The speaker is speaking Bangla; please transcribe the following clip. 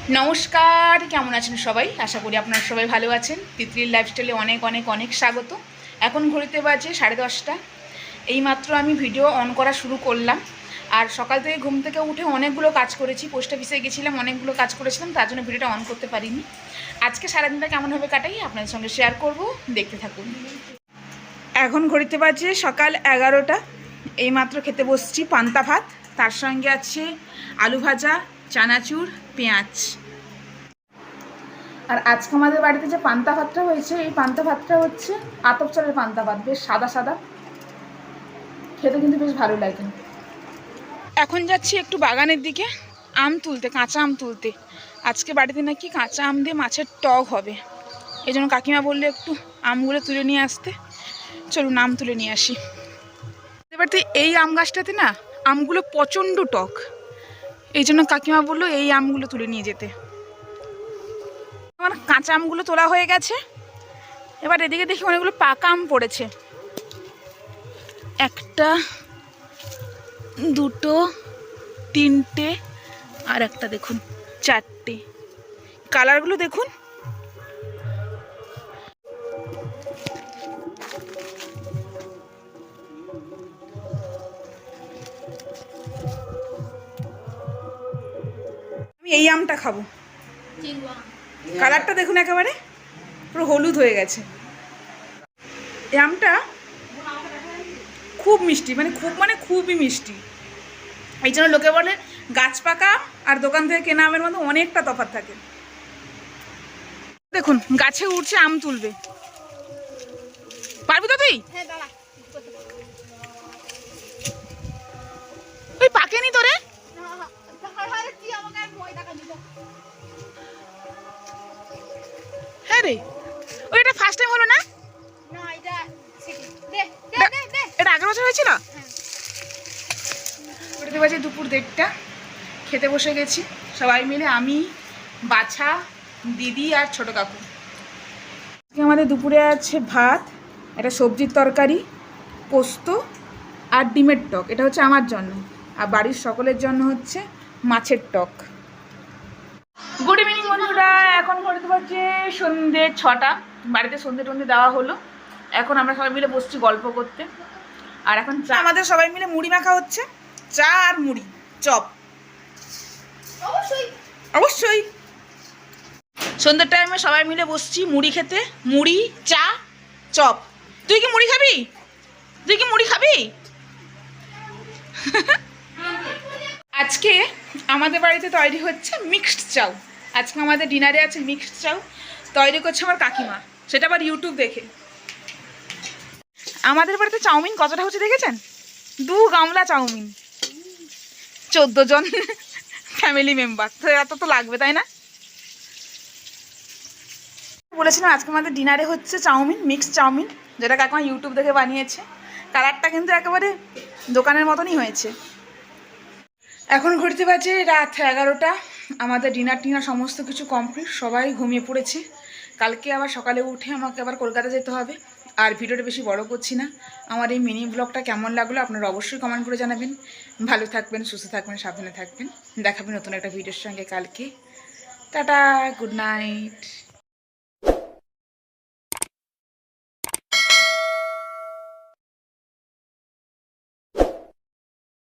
নমস্কার, কেমন আছেন সবাই? আশা করি আপনারা সবাই ভালো আছেন। তিতলির লাইফস্টাইলে অনেক অনেক অনেক স্বাগত। এখন ঘড়িতে বাজে 10:30। এইমাত্র আমি ভিডিও অন করা শুরু করলাম। আর সকাল থেকে ঘুম থেকে উঠে অনেকগুলো কাজ করেছি, পোস্ট অফিসে গেছিলাম, অনেকগুলো কাজ করেছিলাম, তার জন্য ভিডিওটা অন করতে পারিনি। আজকে সারাদিনটা কেমনভাবে কাটাই আপনাদের সঙ্গে শেয়ার করব, দেখতে থাকুন। এখন ঘড়িতে বাজে সকাল 11টা। এইমাত্র খেতে বসছি পান্তা ভাত, তার সঙ্গে আছে আলু ভাজা, চানাচুর, পেঁয়াজ। আর আজকে আমাদের বাড়িতে যে পান্তা ভাতটা হয়েছে, এই পান্তা ভাতটা হচ্ছে আতপ চালের পান্তা ভাত, বেশ সাদা সাদা, খেতে কিন্তু বেশ ভালো লাগে। এখন যাচ্ছি একটু বাগানের দিকে আম তুলতে, কাঁচা আম তুলতে। আজকে বাড়িতে নাকি কাঁচা আম দিয়ে মাছের টক হবে, এই জন্য কাকিমা বললে একটু আমগুলো তুলে নিয়ে আসতে। চলুন আম তুলে নিয়ে আসি। বাড়িতে এই আম গাছটাতে না আমগুলো প্রচণ্ড টক, এই জন্য কাকিমা বললো এই আমগুলো তুলে নিয়ে যেতে। আমার কাঁচা আমগুলো তোলা হয়ে গেছে, এবার এদিকে দেখি অনেকগুলো পাকা আম পড়েছে। একটা, দুটো, তিনটে, আর একটা দেখুন চারটে। কালারগুলো দেখুন। আমি এই আমটা খাবো। কালারটা দেখুন, একেবারে পুরো হলুদ হয়ে গেছে। এই আমটা খুব মিষ্টি, খুবই মিষ্টি। এই জন্য লোকে বলে গাছ পাকা আর দোকান থেকে কেনা আমের মধ্যে অনেকটা তফাৎ থাকে। দেখুন গাছে উঠছে, আম তুলবে। পারবি তো তুই? ওই পাকেনি তোরে? হ্যাঁ রে, ওইটা ফার্স্ট টাইম হলো না? এটা আগের বছর হয়েছিল। ওটাতে বাজে দুপুর 1:30, খেতে বসে গেছি সবাই মিলে, আমি, বাছা, দিদি আর ছোট কাকু। আমাদের দুপুরে আছে ভাত, একটা সবজির তরকারি, পোস্ত আর ডিমের টক। এটা হচ্ছে আমার জন্য, আর বাড়ির সকলের জন্য হচ্ছে মাছের টক। গুড ইভিনিং বন্ধুরা, এখন ঘড়িতে বাজে সন্ধ্যে 6টা। বাড়িতে সন্ধ্যে টন্ধে দেওয়া হলো, এখন আমরা সবাই মিলে বসছি গল্প করতে। আর এখন চা, আমাদের সবাই মিলে মুড়ি মাখা হচ্ছে, চা আর মুড়ি চপ। অবশ্যই অবশ্যই সন্ধ্যের টাইমে সবাই মিলে বসছি মুড়ি খেতে, মুড়ি, চা, চপ। তুই কি মুড়ি খাবি? আজকে আমাদের বাড়িতে তৈরি হচ্ছে মিক্সড চাউ। আজকে আমাদের ডিনারে আছে মিক্সড চাউ, তৈরি করছে আমার কাকিমা, সেটা আবার ইউটিউব দেখে। আমাদের বাড়িতে চাউমিন কতটা হচ্ছে দেখেছেন? 2 গামলা চাউমিন, 14 জন ফ্যামিলি মেম্বার, তো এত তো লাগবে তাই না? বলেছিলাম আজকে আমাদের ডিনারে হচ্ছে চাউমিন, মিক্সড চাউমিন, যেটা কাকিমা ইউটিউব দেখে বানিয়েছে। কালারটা কিন্তু একেবারে দোকানের মতনই হয়েছে। এখন ঘুরতে বাজে রাত 11টা। আমাদের ডিনার সমস্ত কিছু কমপ্লিট, সবাই ঘুমিয়ে পড়েছে। কালকে আবার সকালে উঠে আমাকে আবার কলকাতা যেতে হবে। আর ভিডিওটা বেশি বড় করছি না। আমার এই মিনি ব্লগটা কেমন লাগলো আপনারা অবশ্যই কমেন্ট করে জানাবেন। ভালো থাকবেন, সুস্থ থাকবেন, সাবধানে থাকবেন। দেখাবেন নতুন একটা ভিডিওর সঙ্গে কালকে। Tata, good night.